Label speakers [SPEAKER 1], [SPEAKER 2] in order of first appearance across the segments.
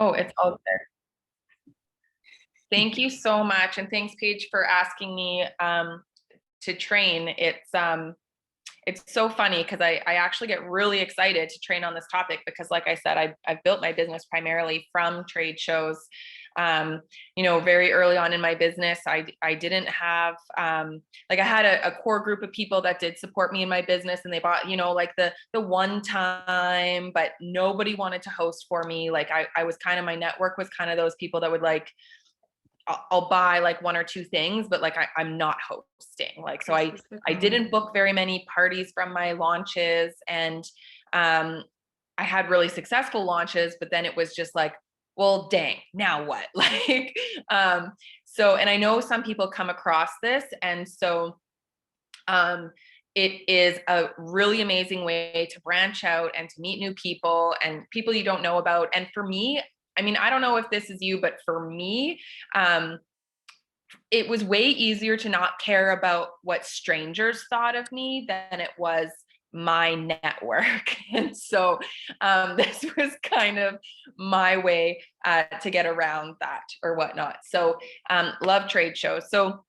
[SPEAKER 1] Oh, it's all good. Thank you so much. And thanks, Paige, for asking me to train. It's so funny because I actually get really excited to train on this topic because, like I said, I've built my business primarily from trade shows. Very early on in my business, I didn't have like I had a core group of people that did support me in my business, and they bought like the one time, but nobody wanted to host for me. Like I was kind of, my network was kind of those people that would like, I'll buy like one or two things, but like I'm not hosting. Like, so I didn't book very many parties from my launches, and I had really successful launches, but then it was just like, well, dang, now what? Like, so, and I know some people come across this, and so it is a really amazing way to branch out and to meet new people and people you don't know about. And for me, I mean, I don't know if this is you, but for me, it was way easier to not care about what strangers thought of me than it was my network. And so this was kind of my way to get around that or whatnot. So love trade shows. So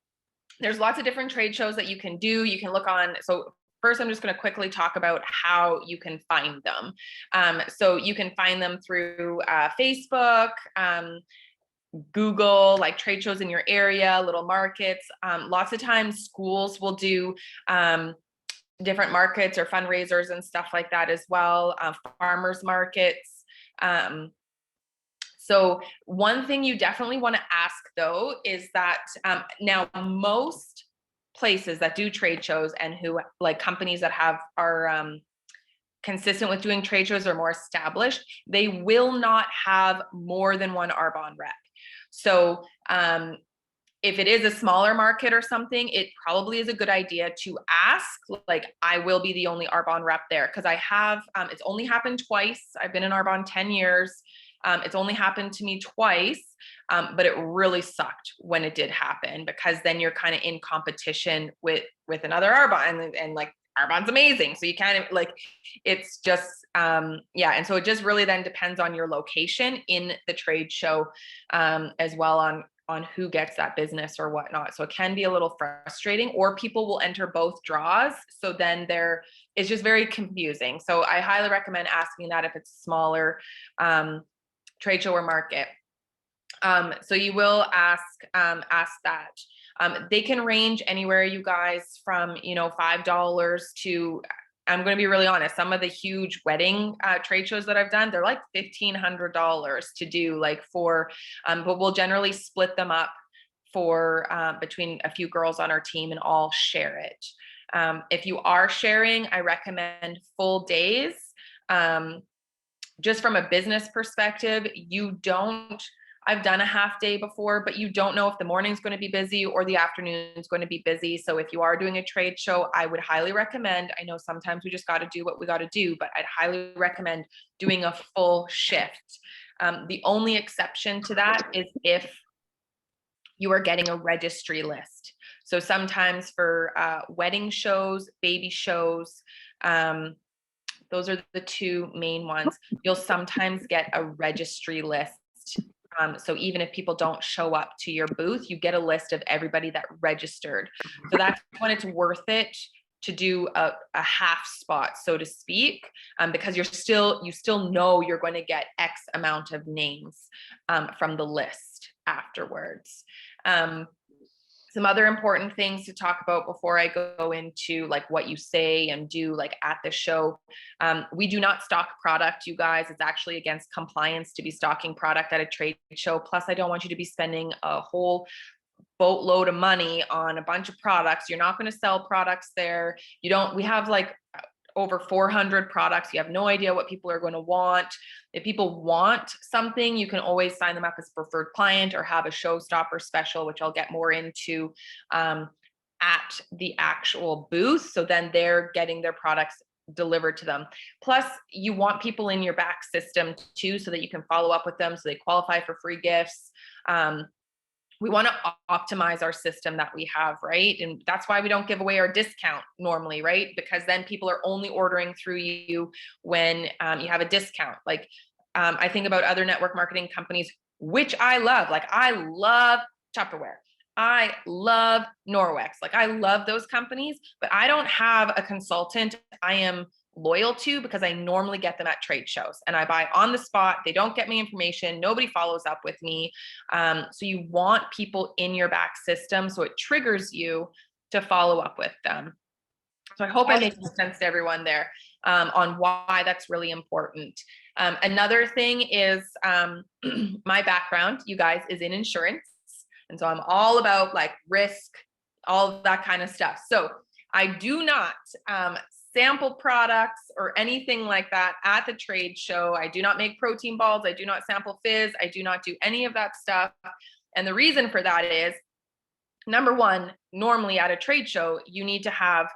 [SPEAKER 1] there's lots of different trade shows that you can do. You can look on. So first, I'm just going to quickly talk about how you can find them. So you can find them through Facebook, Google, like trade shows in your area, little markets. Lots of times schools will do different markets or fundraisers and stuff like that as well. Farmers markets. So one thing you definitely want to ask though is that now most places that do trade shows and who like companies that are consistent with doing trade shows or more established, they will not have more than one Arbonne rep. So if it is a smaller market or something, it probably is a good idea to ask, like, I will be the only Arbonne rep there. Because I have, it's only happened twice. I've been in Arbonne 10 years. It's only happened to me twice, but it really sucked when it did happen, because then you're kind of in competition with another Arbonne, and like Arbonne's amazing. So you kind of like, it's just, yeah. And so it just really then depends on your location in the trade show, as well on who gets that business or whatnot. So it can be a little frustrating, or people will enter both draws. So then it's just very confusing. So I highly recommend asking that if it's smaller trade show or market. So you will ask that. They can range anywhere, you guys, from $5 to, I'm going to be really honest, some of the huge wedding trade shows that I've done, they're like $1,500 to do, like for, but we'll generally split them up for between a few girls on our team and all share it. If you are sharing, I recommend full days. Just from a business perspective, I've done a half day before, but you don't know if the morning's going to be busy or the afternoon's going to be busy. So if you are doing a trade show, I would highly recommend, I know sometimes we just got to do what we got to do, but I'd highly recommend doing a full shift. The only exception to that is if you are getting a registry list. So sometimes for wedding shows, baby shows, those are the two main ones. You'll sometimes get a registry list. So even if people don't show up to your booth, you get a list of everybody that registered. So that's when it's worth it to do a half spot, so to speak, because you still know you're going to get X amount of names from the list afterwards. Some other important things to talk about before I go into like what you say and do like at the show. We do not stock product, you guys. It's actually against compliance to be stocking product at a trade show. Plus, I don't want you to be spending a whole boatload of money on a bunch of products. You're not going to sell products there. We have like over 400 products. You have no idea what people are going to want. If people want something, you can always sign them up as a preferred client or have a showstopper special, which I'll get more into at the actual booth. So then they're getting their products delivered to them. Plus, you want people in your back system too, so that you can follow up with them, so they qualify for free gifts. We want to optimize our system that we have, right? And that's why we don't give away our discount normally, right? Because then people are only ordering through you when you have a discount. Like I think about other network marketing companies, which I love. Like I love Tupperware. I love Norwex. Like I love those companies, but I don't have a consultant I am loyal to because I normally get them at trade shows and I buy on the spot. They don't get me information. Nobody follows up with me. So you want people in your back system. So it triggers you to follow up with them. So I hope I make sense to everyone there on why that's really important. Another thing is my background, you guys, is in insurance. And so I'm all about like risk, all of that kind of stuff. So I do not sample products or anything like that at the trade show. I do not make protein balls. I do not sample fizz. I do not do any of that stuff. And the reason for that is, number one, normally at a trade show, you need to have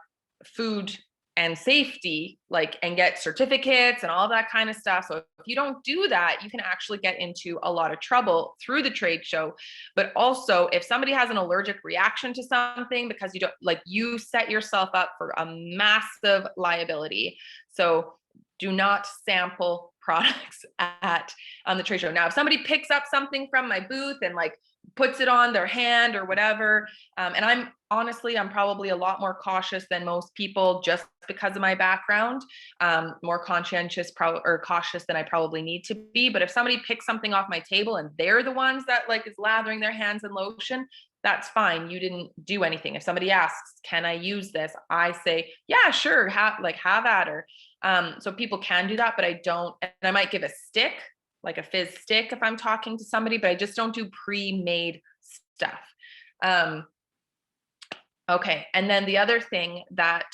[SPEAKER 1] food and safety, like, and get certificates and all that kind of stuff. So if you don't do that, you can actually get into a lot of trouble through the trade show. But also if somebody has an allergic reaction to something because you don't, like, you set yourself up for a massive liability. So do not sample products on the trade show. Now, if somebody picks up something from my booth and like puts it on their hand or whatever, and I'm probably a lot more cautious than most people just because of my background, more conscientious or cautious than I probably need to be. But if somebody picks something off my table and they're the ones that like is lathering their hands in lotion, that's fine. You didn't do anything. If somebody asks, can I use this? I say, yeah, sure. Have at her. So people can do that, but I don't. And I might give a stick, like a fizz stick if I'm talking to somebody, but I just don't do pre-made stuff. Okay. And then the other thing that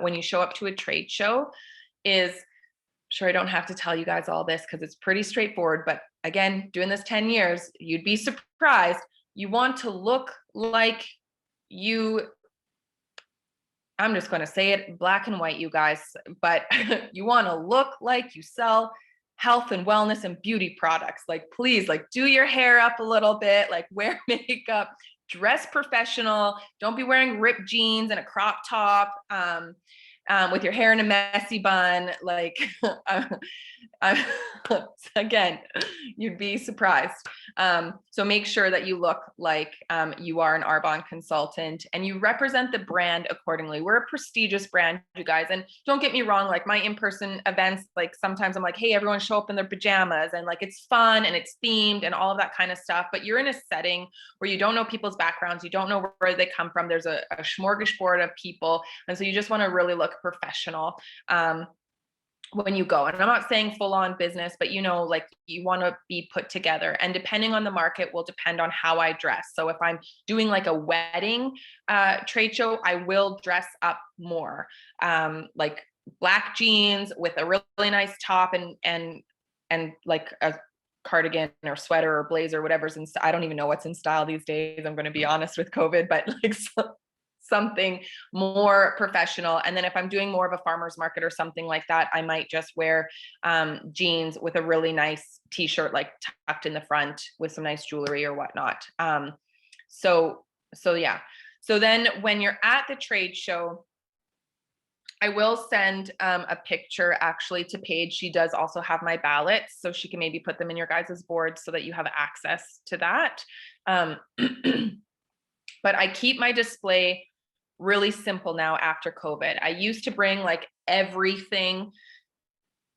[SPEAKER 1] when you show up to a trade show is, sure, I don't have to tell you guys all this because it's pretty straightforward, but again, doing this 10 years, you'd be surprised. You want to look like I'm just going to say it black and white, you guys, but you want to look like you sell health and wellness and beauty products. Like, please, like, do your hair up a little bit, like wear makeup, dress professional. Don't be wearing ripped jeans and a crop top with your hair in a messy bun. Like, again, you'd be surprised. So make sure that you look like you are an Arbonne consultant and you represent the brand accordingly. We're a prestigious brand, you guys. And don't get me wrong, like my in-person events, like sometimes I'm like, hey, everyone show up in their pajamas and like it's fun and it's themed and all of that kind of stuff. But you're in a setting where you don't know people's backgrounds. You don't know where they come from. There's a smorgasbord of people. And so you just want to really look professional when you go. And I'm not saying full on business, but like you want to be put together, and depending on the market will depend on how I dress. So if I'm doing like a wedding trade show, I will dress up more, like black jeans with a really nice top and like a cardigan or sweater or blazer, whatever's in style. I don't even know what's in style these days. I'm going to be honest with COVID, but like something more professional. And then if I'm doing more of a farmer's market or something like that, I might just wear jeans with a really nice t-shirt, like tucked in the front with some nice jewelry or whatnot. So yeah. So then when you're at the trade show, I will send a picture actually to Paige. She does also have my ballots, so she can maybe put them in your guys' board so that you have access to that. But I keep my display really simple now after COVID. I used to bring like everything,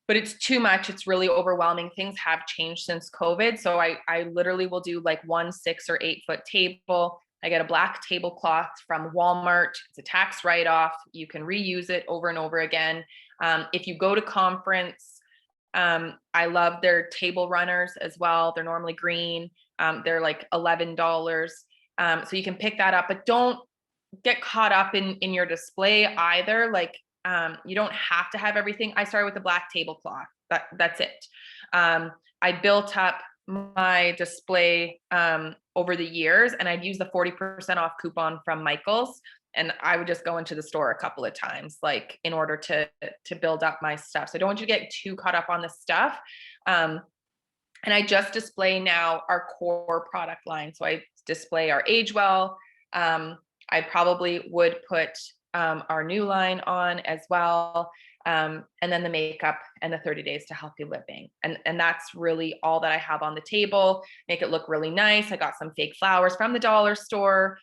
[SPEAKER 1] but it's too much. It's really overwhelming. Things have changed since COVID. So I literally will do like 1 6 or 8 foot table. I get a black tablecloth from Walmart. It's a tax write-off. You can reuse it over and over again. If you go to conference, I love their table runners as well. They're normally green. They're like $11. So you can pick that up, but don't get caught up in your display either. Like, you don't have to have everything. I started with a black tablecloth. That's it. I built up my display over the years, and I'd use the 40% off coupon from Michael's, and I would just go into the store a couple of times, like in order to build up my stuff. So I don't want you to get too caught up on the stuff. And I just display now our core product line. So I display our Age Well. I probably would put our new line on as well. and then the makeup and the 30 days to healthy living. And that's really all that I have on the table. Make it look really nice. I got some fake flowers from the dollar store.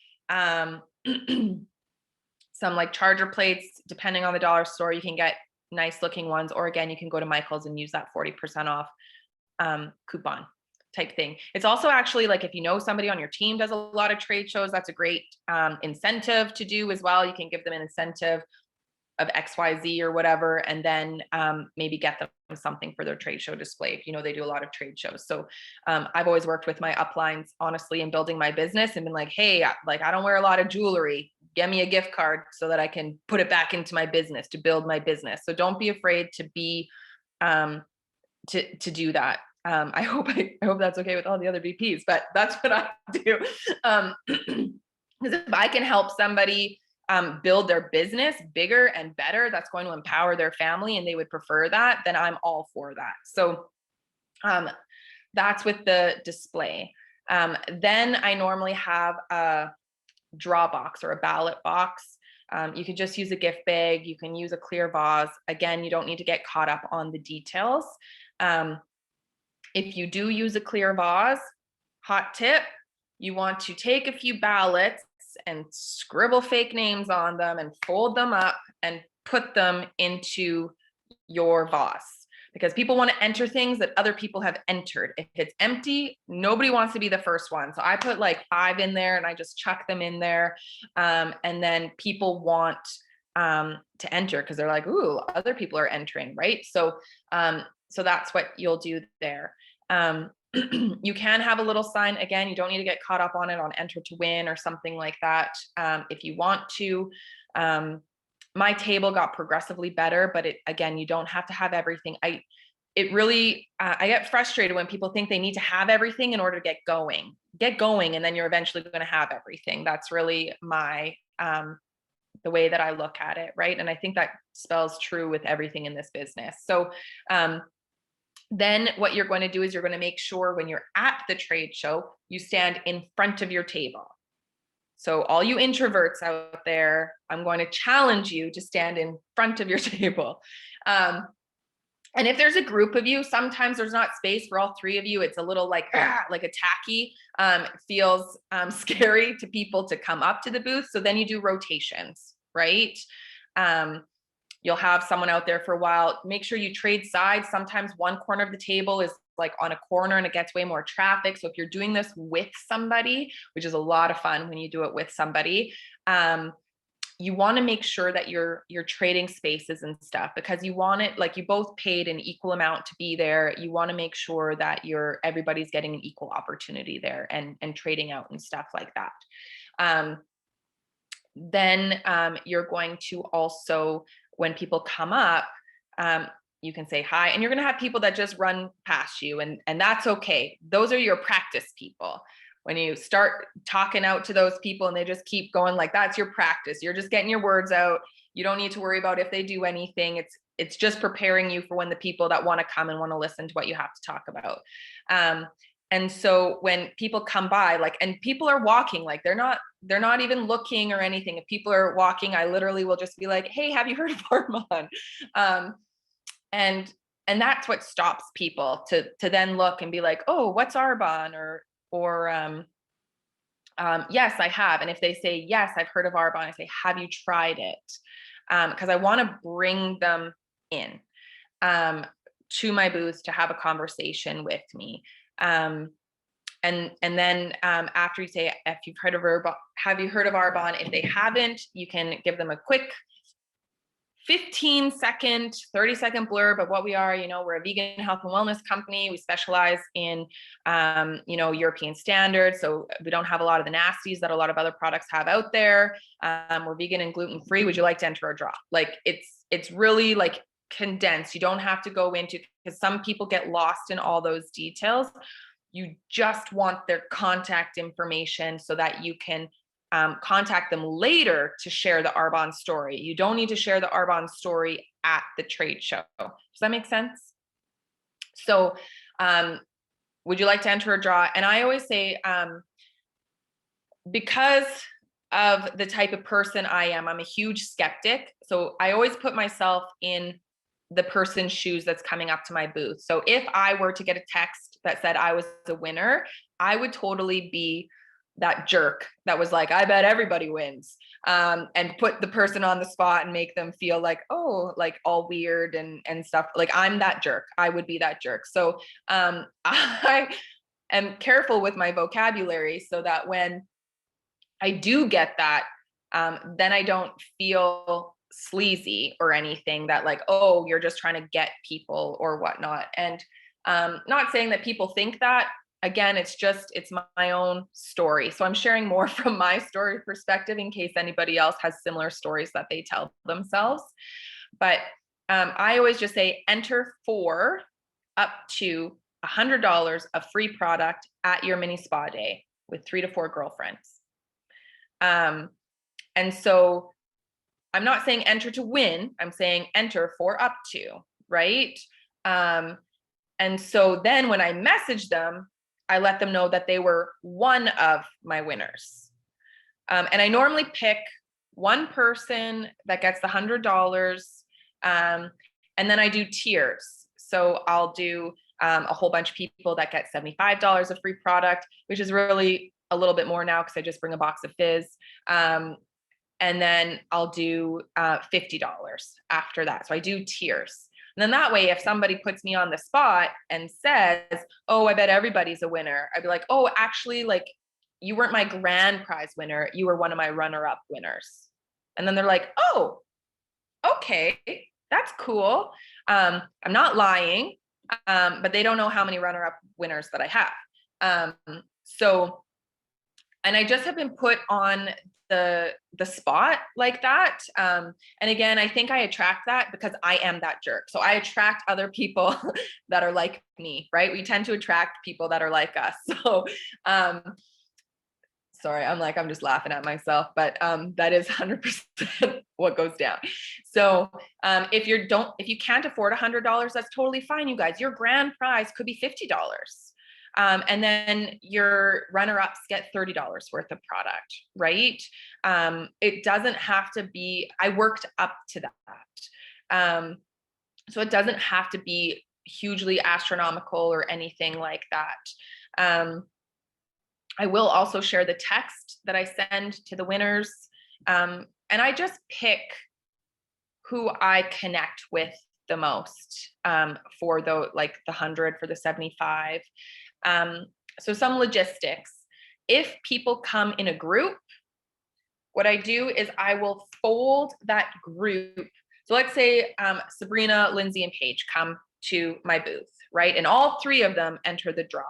[SPEAKER 1] Some like charger plates, depending on the dollar store, you can get nice looking ones, or again, you can go to Michael's and use that 40% off coupon type thing. It's also actually like, if you know somebody on your team does a lot of trade shows, that's a great incentive to do as well. You can give them an incentive of XYZ or whatever, and then maybe get them something for their trade show display if you know they do a lot of trade shows. So I've always worked with my uplines, honestly, in building my business, and been like, hey, like, I don't wear a lot of jewelry. Get me a gift card so that I can put it back into my business to build my business. So don't be afraid to be to do that. I hope that's okay with all the other VPs, but that's what I do. Because if I can help somebody build their business bigger and better, that's going to empower their family, and they would prefer that, then I'm all for that. So that's with the display. Then I normally have a draw box or a ballot box. You can just use a gift bag. You can use a clear vase. Again, you don't need to get caught up on the details. If you do use a clear vase, hot tip, you want to take a few ballots and scribble fake names on them and fold them up and put them into your vase, because people want to enter things that other people have entered. If it's empty, nobody wants to be the first one. So I put like 5 in there and I just chuck them in there. And then people want to enter because they're like, ooh, other people are entering, right? So that's what you'll do there. You can have a little sign. Again, you don't need to get caught up on it, on enter to win or something like that. If you want to, my table got progressively better, but again, you don't have to have everything. I get frustrated when people think they need to have everything in order to get going, and then you're eventually going to have everything. That's really the way that I look at it. Right. And I think that spells true with everything in this business. So, then what you're going to do is you're going to make sure when you're at the trade show, you stand in front of your table. So all you introverts out there, I'm going to challenge you to stand in front of your table. And if there's a group of you, sometimes there's not space for all 3 of you. It's a little like a tacky, it feels scary to people to come up to the booth. So then you do rotations, right? You'll have someone out there for a while. Make sure you trade sides. Sometimes one corner of the table is like on a corner and it gets way more traffic. So if you're doing this with somebody, which is a lot of fun when you do it with somebody, you want to make sure that you're trading spaces and stuff, because you want it, like, you both paid an equal amount to be there. You want to make sure that everybody's getting an equal opportunity there and trading out and stuff like that. Then you're going to also, when people come up, you can say hi, and you're going to have people that just run past you, and that's okay. Those are your practice people. When you start talking out to those people and they just keep going, like, that's your practice. You're just getting your words out. You don't need to worry about if they do anything. It's just preparing you for when the people that want to come and want to listen to what you have to talk about. And so when people come by, like, and people are walking, like, they're not even looking or anything. If people are walking, I literally will just be like, hey, have you heard of Armand? And that's what stops people to then look and be like, oh, what's Arbonne? Or yes, I have. And if they say, yes, I've heard of Arbonne, I say, have you tried it? Because I want to bring them in to my booth to have a conversation with me. And then after you say, if you've heard of Arbonne, have you heard of Arbonne? If they haven't, you can give them a quick 15-second, 30-second blurb of what we are. We're a vegan health and wellness company. We specialize in, European standards. So we don't have a lot of the nasties that a lot of other products have out there. We're vegan and gluten-free. Would you like to enter a draw? Like, it's really like condensed. You don't have to go into, because some people get lost in all those details. You just want their contact information so that you can contact them later to share the Arbonne story. You don't need to share the Arbonne story at the trade show. Does that make sense? So would you like to enter a draw? And I always say, because of the type of person I am, I'm a huge skeptic. So I always put myself in the person's shoes that's coming up to my booth. So if I were to get a text that said I was a winner, I would totally be that jerk that was like, I bet everybody wins, and put the person on the spot and make them feel like, oh, like all weird and stuff. Like I'm that jerk. I would be that jerk. So I am careful with my vocabulary so that when I do get that, then I don't feel sleazy or anything that like, oh, you're just trying to get people or whatnot. And not saying that people think that. Again, it's my own story. So I'm sharing more from my story perspective in case anybody else has similar stories that they tell themselves. But I always just say enter for up to $100 of free product at your mini spa day with 3 to 4 girlfriends. And so I'm not saying enter to win, I'm saying enter for up to, right? And so then when I message them, I let them know that they were one of my winners. And I normally pick one person that gets the $100. And then I do tiers. So I'll do a whole bunch of people that get $75 of free product, which is really a little bit more now because I just bring a box of fizz. And then I'll do $50 after that. So I do tiers. And then that way, if somebody puts me on the spot and says, oh, I bet everybody's a winner, I'd be like, oh, actually, like you weren't my grand prize winner. You were one of my runner-up winners. And then they're like, oh, okay, that's cool. I'm not lying, but they don't know how many runner-up winners that I have. And I just have been put on the spot like that. And again, I think I attract that because I am that jerk. So I attract other people that are like me, right? We tend to attract people that are like us. So, sorry, I'm just laughing at myself, but that is 100% what goes down. So if you can't afford $100, that's totally fine, you guys. Your grand prize could be $50. And then your runner-ups get $30 worth of product, right? It doesn't have to be, I worked up to that. So it doesn't have to be hugely astronomical or anything like that. I will also share the text that I send to the winners. And I just pick who I connect with the most for the 100, for the 75. So some logistics. If people come in a group, what I do is I will fold that group. So let's say Sabrina, Lindsay, and Paige come to my booth, right? And all 3 of them enter the draw.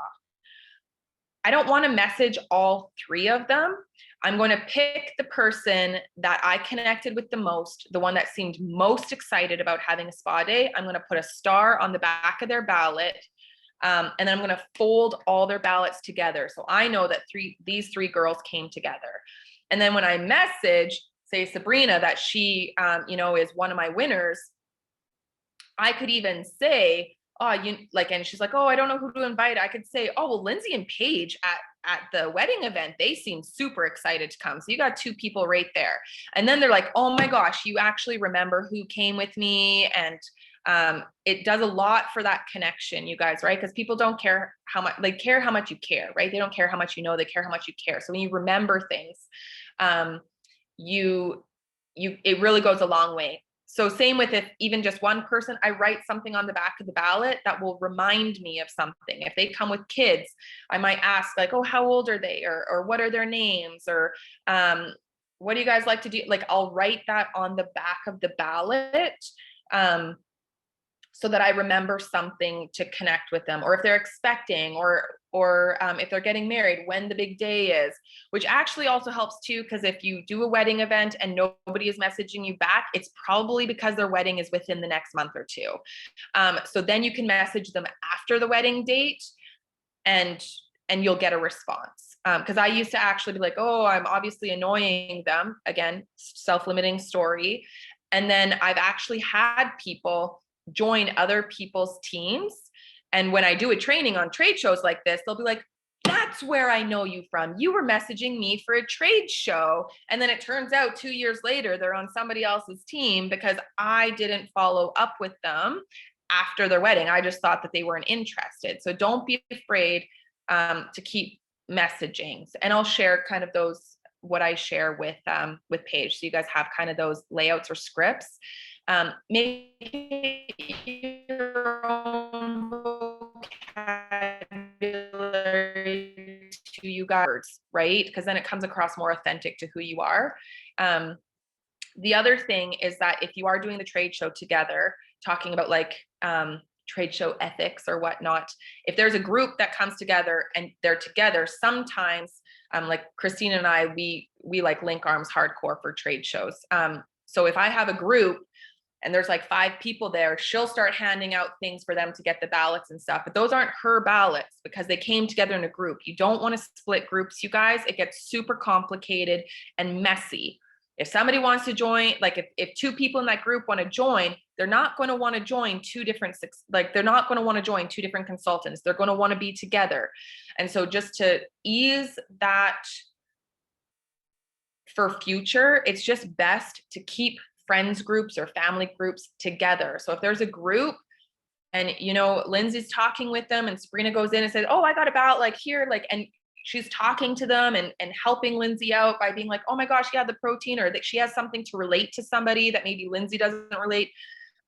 [SPEAKER 1] I don't want to message all 3 of them. I'm going to pick the person that I connected with the most, the one that seemed most excited about having a spa day. I'm going to put a star on the back of their ballot. And then I'm going to fold all their ballots together. So I know that these 3 girls came together. And then when I message, say Sabrina, that she, is one of my winners, I could even say, oh, and she's like, oh, I don't know who to invite. I could say, oh, well, Lindsay and Paige at the wedding event, they seem super excited to come. So you got 2 people right there. And then they're like, oh my gosh, you actually remember who came with me. And it does a lot for that connection, you guys, right? Because people don't care how much, they care how much you care, right? They don't care how much you know, they care how much you care. So when you remember things, it really goes a long way. So same with if even just one person, I write something on the back of the ballot that will remind me of something. If they come with kids, I might ask like, oh, how old are they? Or what are their names? Or what do you guys like to do? Like I'll write that on the back of the ballot so that I remember something to connect with them, or if they're expecting, or if they're getting married, when the big day is, which actually also helps too, because if you do a wedding event and nobody is messaging you back, it's probably because their wedding is within the next month or 2. So then you can message them after the wedding date and you'll get a response. Because I used to actually be like, oh, I'm obviously annoying them. Again, self-limiting story. And then I've actually had people join other people's teams. And when I do a training on trade shows like this, they'll be like, that's where I know you from. You were messaging me for a trade show. And then it turns out 2 years later, they're on somebody else's team because I didn't follow up with them after their wedding. I just thought that they weren't interested. So don't be afraid to keep messaging. And I'll share kind of those, what I share with Paige. So you guys have kind of those layouts or scripts. Make your own vocabulary to you guys, right? Because then it comes across more authentic to who you are. The other thing is that if you are doing the trade show together, talking about like trade show ethics or whatnot, if there's a group that comes together and they're together, sometimes like Christine and I, we like link arms hardcore for trade shows. So if I have a group and there's like 5 people there, she'll start handing out things for them to get the ballots and stuff. But those aren't her ballots because they came together in a group. You don't want to split groups, you guys. It gets super complicated and messy. If somebody wants to join, like if 2 people in that group want to join, they're not going to want to join 2 different, like they're not going to want to join 2 different consultants. They're going to want to be together. And so just to ease that for future, it's just best to keep friends groups or family groups together. So if there's a group and, you know, Lindsay's talking with them and Sabrina goes in and says, oh, I got about like here, like, and she's talking to them and helping Lindsay out by being like, oh my gosh, yeah, the protein, or that she has something to relate to somebody that maybe Lindsay doesn't relate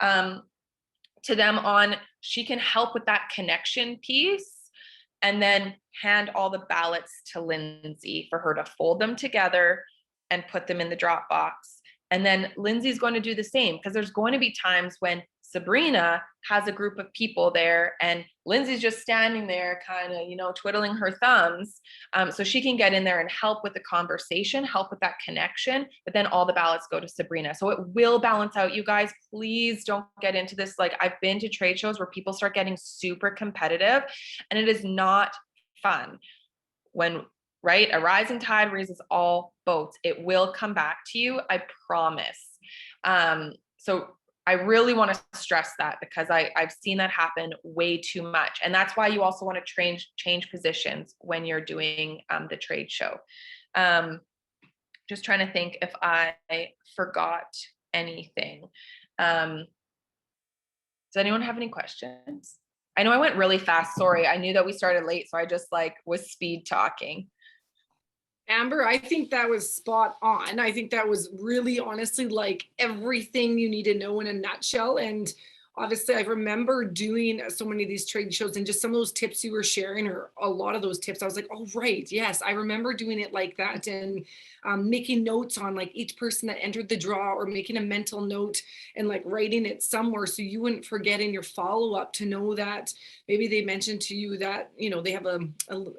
[SPEAKER 1] to them on, she can help with that connection piece and then hand all the ballots to Lindsay for her to fold them together and put them in the drop box. And then Lindsay's going to do the same because there's going to be times when Sabrina has a group of people there and Lindsay's just standing there kind of, you know, twiddling her thumbs. So she can get in there and help with the conversation, help with that connection, but then all the ballots go to Sabrina. So it will balance out, you guys. Please don't get into this. Like I've been to trade shows where people start getting super competitive and it is not fun. When right? A rising tide raises all boats. It will come back to you, I promise. So I really want to stress that because I've seen that happen way too much. And that's why you also want to change positions when you're doing the trade show. Just trying to think if I forgot anything. Does anyone have any questions? I know I went really fast. Sorry. I knew that we started late, so I just like was speed talking.
[SPEAKER 2] Amber, I think that was spot on. I think that was really honestly like everything you need to know in a nutshell. And obviously, I remember doing so many of these trade shows and just some of those tips you were sharing, or a lot of those tips, I was like, oh, right. Yes, I remember doing it like that. And making notes on like each person that entered the draw, or making a mental note and like writing it somewhere so you wouldn't forget in your follow-up to know that maybe they mentioned to you that, you know, they have a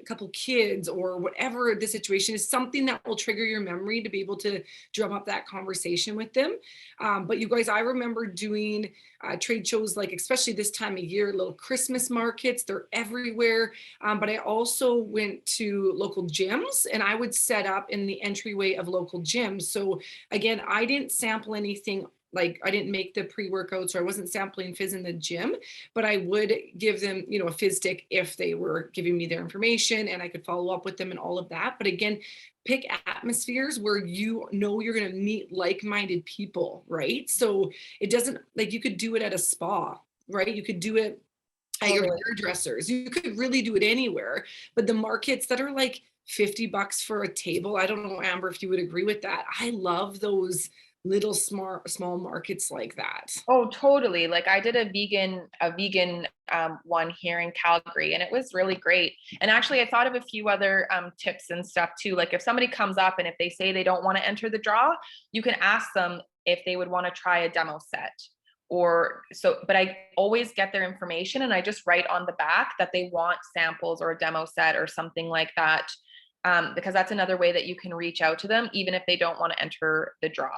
[SPEAKER 2] couple kids or whatever the situation is, something that will trigger your memory to be able to drum up that conversation with them. But you guys, I remember doing trade shows, like especially this time of year, little Christmas markets, they're everywhere. But I also went to local gyms and I would set up in the entryway of local gyms. So again, I didn't sample anything. Like I didn't make the pre-workouts, or I wasn't sampling fizz in the gym, but I would give them, you know, a fizz stick if they were giving me their information and I could follow up with them and all of that. But again, pick atmospheres where you know you're going to meet like-minded people, right? So it doesn't, like, you could do it at a spa, right? You could do it at your hairdressers. You could really do it anywhere. But the markets that are like $50 for a table, I don't know, Amber, if you would agree with that. I love those little small markets like that.
[SPEAKER 1] Oh, totally. Like I did a vegan one here in Calgary, and it was really great. And actually I thought of a few other tips and stuff too. Like if somebody comes up and if they say they don't want to enter the draw, you can ask them if they would want to try a demo set. Or so, but I always get their information and I just write on the back that they want samples or a demo set or something like that. Because that's another way that you can reach out to them, even if they don't want to enter the draw.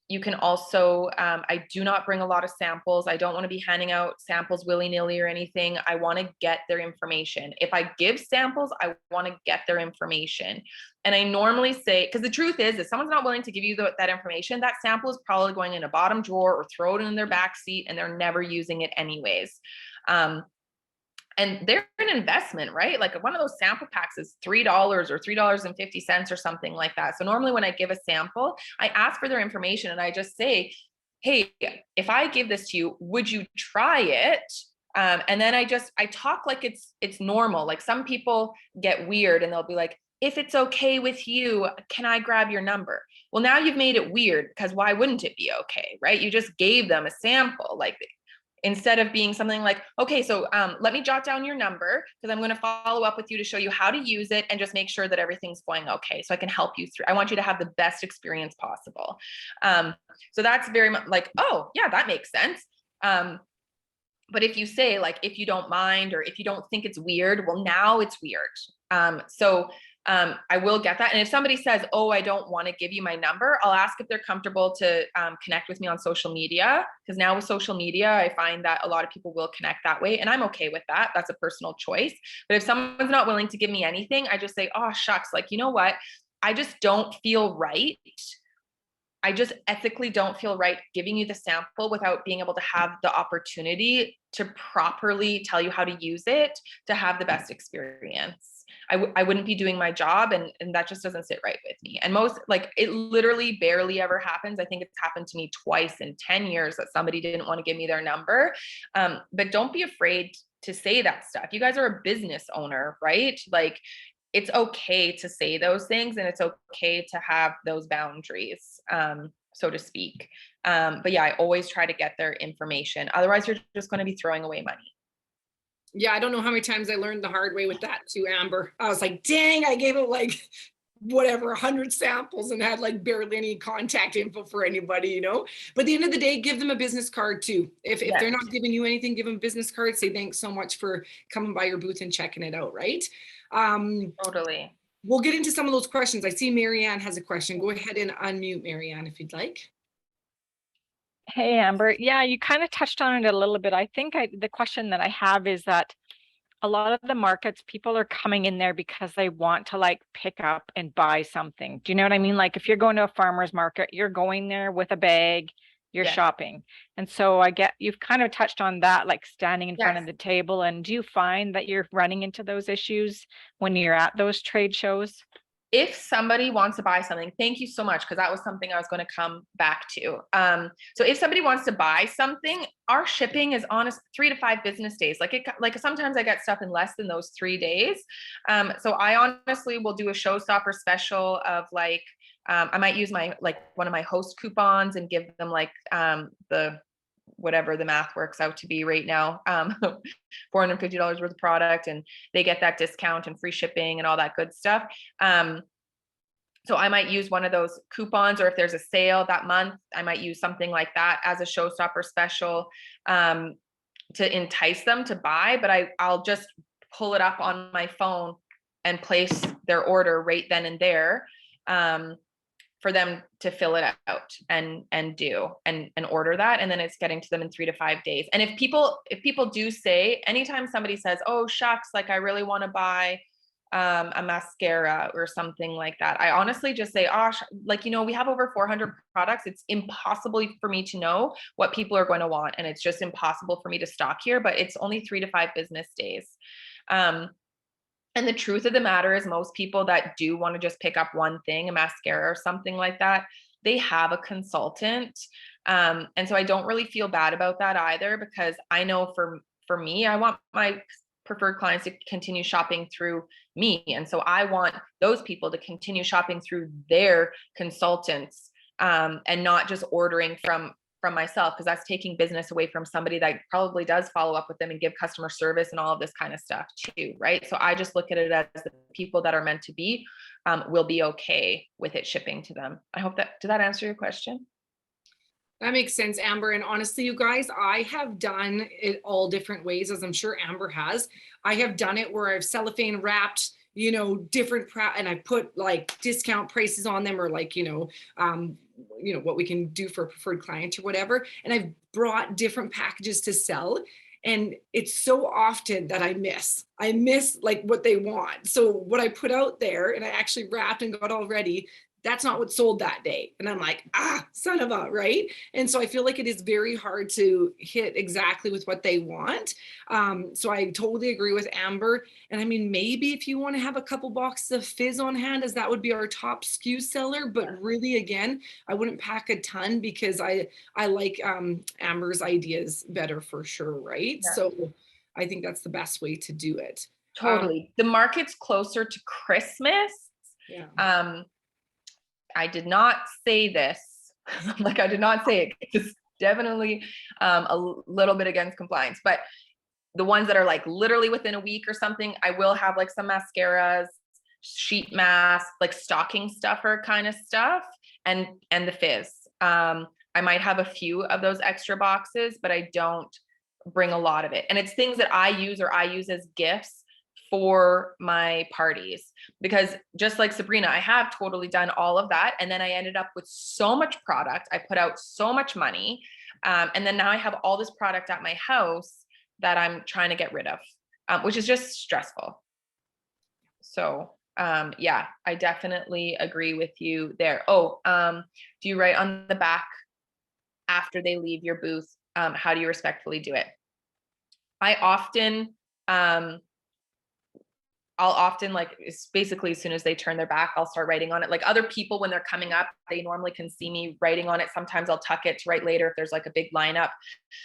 [SPEAKER 1] You can also, I do not bring a lot of samples. I don't want to be handing out samples willy-nilly or anything. I want to get their information. If I give samples, I want to get their information. And I normally say, because the truth is, if someone's not willing to give you that information, that sample is probably going in a bottom drawer or throw it in their back seat and they're never using it anyways. And they're an investment, right? Like one of those sample packs is $3 or $3.50 or something like that. So normally when I give a sample, I ask for their information and I just say, hey, if I give this to you, would you try it? And then I talk like it's normal. Like some people get weird and they'll be like, if it's okay with you, can I grab your number? Well, now you've made it weird, because why wouldn't it be okay, right? You just gave them a sample. Like, instead of being something like, okay, so let me jot down your number because I'm going to follow up with you to show you how to use it and just make sure that everything's going okay, so I can help you through. I want you to have the best experience possible. So that's very much like, oh yeah, that makes sense. But if you say like, if you don't mind, or if you don't think it's weird, well, now it's weird. I will get that. And if somebody says, oh, I don't want to give you my number, I'll ask if they're comfortable to connect with me on social media. Because now with social media, I find that a lot of people will connect that way. And I'm okay with that. That's a personal choice. But if someone's not willing to give me anything, I just say, oh, shucks, like, you know what? I just don't feel right. I just ethically don't feel right giving you the sample without being able to have the opportunity to properly tell you how to use it to have the best experience. I wouldn't be doing my job, and that just doesn't sit right with me. And most, like, it literally barely ever happens. I think it's happened to me twice in 10 years that somebody didn't want to give me their number. But don't be afraid to say that stuff. You guys are a business owner, right? Like, it's okay to say those things, and it's okay to have those boundaries, so to speak. But yeah, I always try to get their information. Otherwise, you're just going to be throwing away money.
[SPEAKER 2] Yeah, I don't know how many times I learned the hard way with that too, Amber. I was like, dang, I gave it like whatever 100 samples and had like barely any contact info for anybody, you know. But at the end of the day, give them a business card too. If
[SPEAKER 1] Yes.
[SPEAKER 2] they're not giving you anything, give them a business card. Say thanks so much for coming by your booth and checking it out, right?
[SPEAKER 1] Totally.
[SPEAKER 2] We'll get into some of those questions. I see Marianne has a question. Go ahead and unmute Marianne if you'd like.
[SPEAKER 3] Hey, Amber. Yeah, you kind of touched on it a little bit. I think the question that I have is that a lot of the markets, people are coming in there because they want to like pick up and buy something. Do you know what I mean? Like if you're going to a farmer's market, you're going there with a bag, you're shopping. And so you've kind of touched on that, like standing in front of the table. And do you find that you're running into those issues when you're at those trade shows?
[SPEAKER 1] If somebody wants to buy something, thank you so much, because that was something I was going to come back to. So if somebody wants to buy something, our shipping is on 3 to 5 business days. Like sometimes I get stuff in less than those 3 days. So I honestly will do a showstopper special of like, I might use one of my host coupons and give them like the whatever the math works out to be right now, $450 worth of product, and they get that discount and free shipping and all that good stuff. So I might use one of those coupons, or if there's a sale that month, I might use something like that as a showstopper special to entice them to buy. But I'll just pull it up on my phone and place their order right then and there, for them to fill it out and order that. And then it's getting to them in 3 to 5 days. And if people do say, anytime somebody says, oh, shucks, like I really want to buy a mascara or something like that, I honestly just say, oh, like, you know, we have over 400 products. It's impossible for me to know what people are going to want. And it's just impossible for me to stock here, but it's only 3 to 5 business days. And the truth of the matter is, most people that do want to just pick up one thing, a mascara or something like that, they have a consultant. And so I don't really feel bad about that either, because I know for me, I want my preferred clients to continue shopping through me. And so I want those people to continue shopping through their consultants, and not just ordering from myself, because that's taking business away from somebody that probably does follow up with them and give customer service and all of this kind of stuff too, right? So I just look at it as the people that are meant to be will be okay with it shipping to them. I hope did that answer your question?
[SPEAKER 2] That makes sense, Amber. And honestly, you guys, I have done it all different ways, as I'm sure Amber has. I have done it where I've cellophane wrapped, you know, different and I put like discount prices on them, or like, what we can do for a preferred client or whatever. And I've brought different packages to sell. And it's so often that I miss like what they want. So what I put out there, and I actually wrapped and got all ready, that's not what sold that day. And I'm like, son of a, right? And so I feel like it is very hard to hit exactly with what they want. So I totally agree with Amber. And I mean, maybe if you want to have a couple boxes of fizz on hand, as that would be our top SKU seller, but really, again, I wouldn't pack a ton because I like Amber's ideas better for sure, right?
[SPEAKER 1] Yeah.
[SPEAKER 2] So I think that's the best way to do it.
[SPEAKER 1] Totally. The market's closer to Christmas.
[SPEAKER 2] Yeah.
[SPEAKER 1] I did not say this, like I did not say it. It's definitely a little bit against compliance, but the ones that are like literally within a week or something, I will have like some mascaras, sheet masks, like stocking stuffer kind of stuff, and the fizz. I might have a few of those extra boxes, but I don't bring a lot of it. And it's things that I use or I use as gifts for my parties, because just like Sabrina, I have totally done all of that. And then I ended up with so much product. I put out so much money. And then now I have all this product at my house that I'm trying to get rid of, which is just stressful. So yeah, I definitely agree with you there. Oh, do you write on the back after they leave your booth? How do you respectfully do it? I often, I'll often, like, it's basically as soon as they turn their back, I'll start writing on it. Like other people, when they're coming up, they normally can see me writing on it. Sometimes I'll tuck it to write later if there's like a big lineup.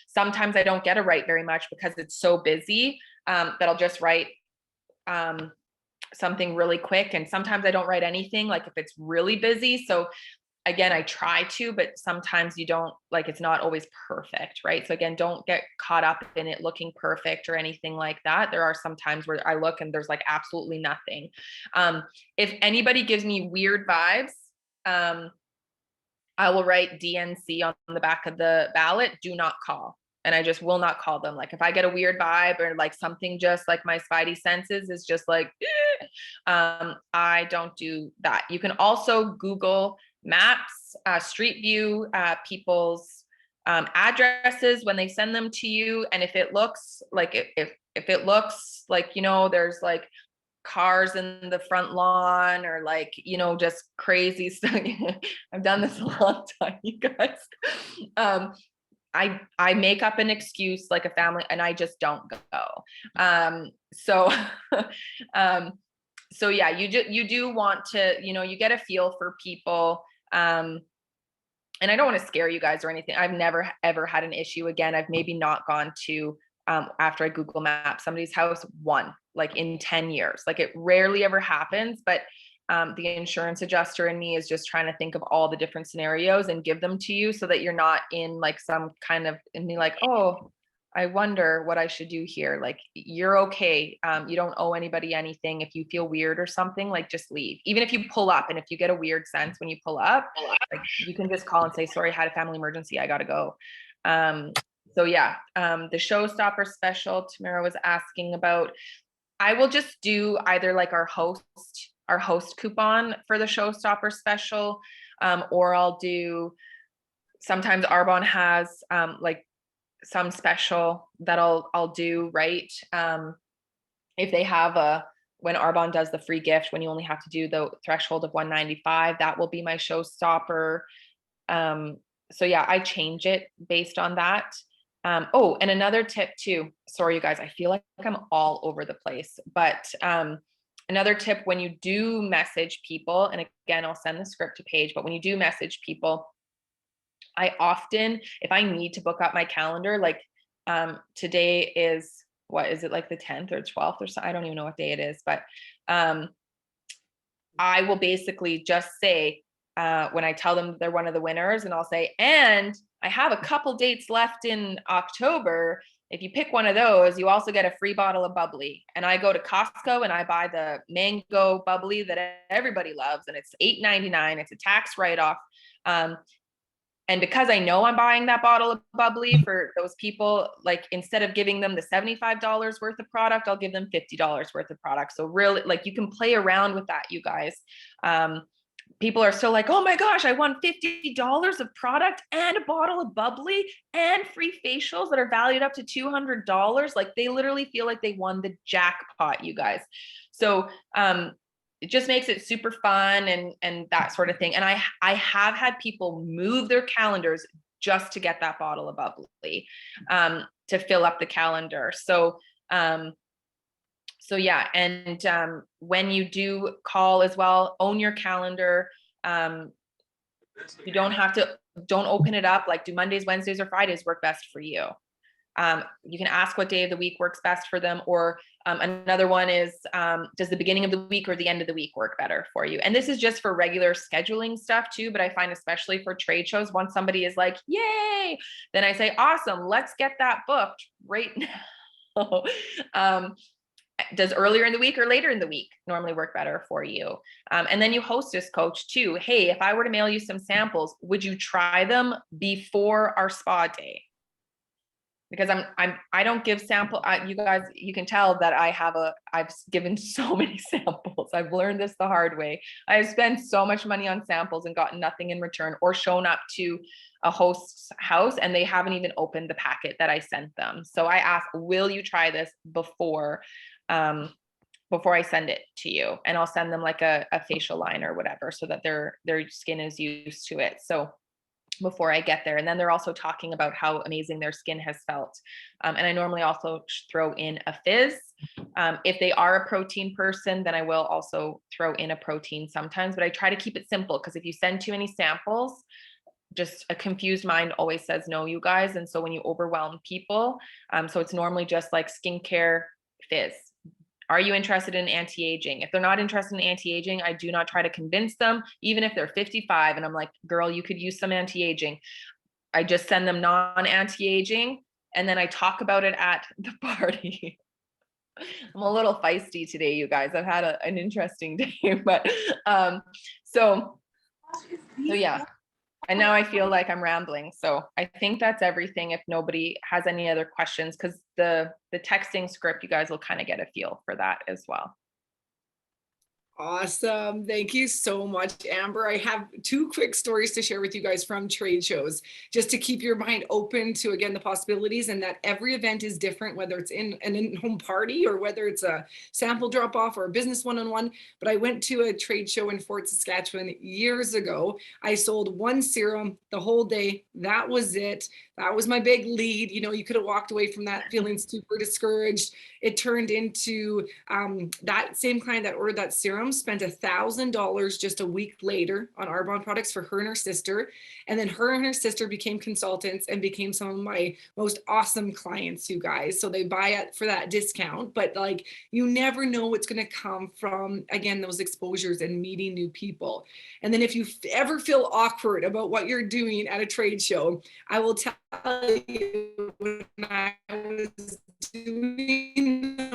[SPEAKER 1] Sometimes I don't get to write very much because it's so busy that I'll just write something really quick. And sometimes I don't write anything, like if it's really busy. So again, I try to, but sometimes you don't, like, it's not always perfect, right? So again, don't get caught up in it looking perfect or anything like that. There are some times where I look and there's like absolutely nothing. If anybody gives me weird vibes, I will write DNC on the back of the ballot, do not call. And I just will not call them. Like if I get a weird vibe or like something, just like my spidey senses is just like, I don't do that. You can also Google Maps, Street View, people's addresses when they send them to you. And if it looks like, if it looks like, you know, there's like cars in the front lawn or like, you know, just crazy stuff. I've done this a long time, you guys. I make up an excuse like a family and I just don't go. So so yeah, you do want to, you know, you get a feel for people. And I don't want to scare you guys or anything. I've never ever had an issue. Again, I've maybe not gone to after I Google Map somebody's house like in 10 years. Like it rarely ever happens, but the insurance adjuster in me is just trying to think of all the different scenarios and give them to you so that you're not in like some kind of, and be like, oh, I wonder what I should do here. Like you're okay. You don't owe anybody anything. If you feel weird or something, like just leave. Even if you pull up and if you get a weird sense when you pull up, like you can just call and say, sorry, I had a family emergency. I got to go. So yeah, the showstopper special Tamara was asking about, I will just do either like our host coupon for the showstopper special, or I'll do, sometimes Arbonne has like some special that I'll do, right? If they have when Arbonne does the free gift, when you only have to do the threshold of 195, that will be my showstopper. So yeah, I change it based on that. Oh, and another tip too, sorry you guys, I feel like I'm all over the place, but another tip, when you do message people, and again, I'll send the script to Paige, but when you do message people, I often, if I need to book up my calendar, like today is, what is it, like the 10th or 12th or so, I don't even know what day it is, but I will basically just say, when I tell them they're one of the winners, and I'll say, and I have a couple dates left in October. If you pick one of those, you also get a free bottle of bubbly. And I go to Costco and I buy the mango bubbly that everybody loves, and it's $8.99. It's a tax write-off. And because I know I'm buying that bottle of bubbly for those people, like instead of giving them the $75 worth of product, I'll give them $50 worth of product. So really, like, you can play around with that, you guys. People are still like, oh my gosh, I won $50 of product and a bottle of bubbly and free facials that are valued up to $200. Like they literally feel like they won the jackpot, you guys. So it just makes it super fun and that sort of thing. And I have had people move their calendars just to get that bottle of bubbly, to fill up the calendar. So yeah, and when you do call as well, own your calendar. You don't open it up. Like, do Mondays, Wednesdays, or Fridays work best for you? You can ask what day of the week works best for them. Or another one is, does the beginning of the week or the end of the week work better for you? And this is just for regular scheduling stuff too, but I find especially for trade shows, once somebody is like, yay, then I say, awesome, let's get that booked right now. Does earlier in the week or later in the week normally work better for you? And then you hostess coach too. Hey, if I were to mail you some samples, would you try them before our spa day? Because I don't give sample. You guys, you can tell that I've given so many samples. I've learned this the hard way. I've spent so much money on samples and gotten nothing in return, or shown up to a host's house and they haven't even opened the packet that I sent them. So I ask, will you try this before I send it to you? And I'll send them like a facial line or whatever, so that their skin is used to it. So before I get there. And then they're also talking about how amazing their skin has felt. And I normally also throw in a fizz. If they are a protein person, then I will also throw in a protein sometimes, but I try to keep it simple, because if you send too many samples, just a confused mind always says no, you guys. And so when you overwhelm people, so it's normally just like skincare, fizz. Are you interested in anti-aging? If they're not interested in anti-aging, I do not try to convince them, even if they're 55 and I'm like, girl, you could use some anti-aging. I just send them non-anti-aging, and then I talk about it at the party. I'm a little feisty today, you guys. I've had an interesting day, but so yeah. And now I feel like I'm rambling. So I think that's everything, if nobody has any other questions, because the texting script, you guys will kind of get a feel for that as well.
[SPEAKER 2] Awesome. Thank you so much, Amber. I have two quick stories to share with you guys from trade shows, just to keep your mind open to, again, the possibilities, and that every event is different, whether it's in an in-home party or whether it's a sample drop-off or a business one-on-one. But I went to a trade show in Fort Saskatchewan years ago. I sold one serum the whole day. That was it. That was my big lead. You know, you could have walked away from that feeling super discouraged. It turned into that same client that ordered that serum spent $1,000 just a week later on Arbonne products for her and her sister. And then her and her sister became consultants and became some of my most awesome clients, you guys. So they buy it for that discount, but like, you never know what's going to come from, again, those exposures and meeting new people. And then if you ever feel awkward about what you're doing at a trade show, I will tell you, when I was doing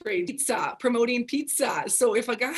[SPEAKER 2] pizza, promoting pizza. So if a guy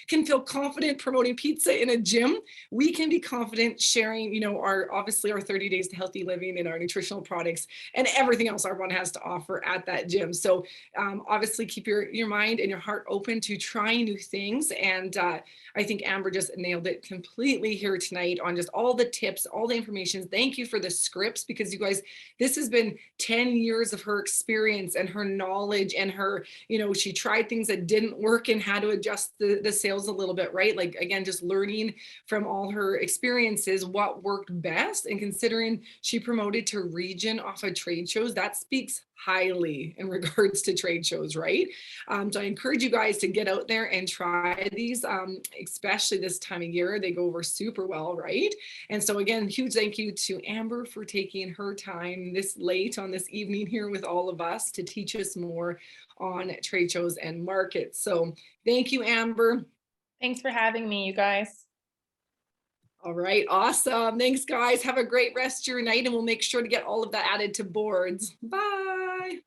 [SPEAKER 2] can feel confident promoting pizza in a gym, we can be confident sharing, you know, obviously our 30 days to healthy living and our nutritional products and everything else Arbonne has to offer at that gym. So obviously keep your mind and your heart open to trying new things. And I think Amber just nailed it completely here tonight on just all the tips, all the information. Thank you for the scripts, because you guys, this has been 10 years of her experience and her knowledge and her, you know, she tried things that didn't work and had to adjust the sales a little bit, right? Like, again, just learning from all her experiences what worked best. And considering she promoted to region off of trade shows, that speaks highly in regards to trade shows, right? So I encourage you guys to get out there and try these, especially this time of year. They go over super well, right? And so again, huge thank you to Amber for taking her time this late on this evening here with all of us to teach us more on trade shows and markets. So thank you, Amber.
[SPEAKER 1] Thanks for having me, you guys.
[SPEAKER 2] All right, awesome. Thanks, guys. Have a great rest of your night, and we'll make sure to get all of that added to boards. Bye.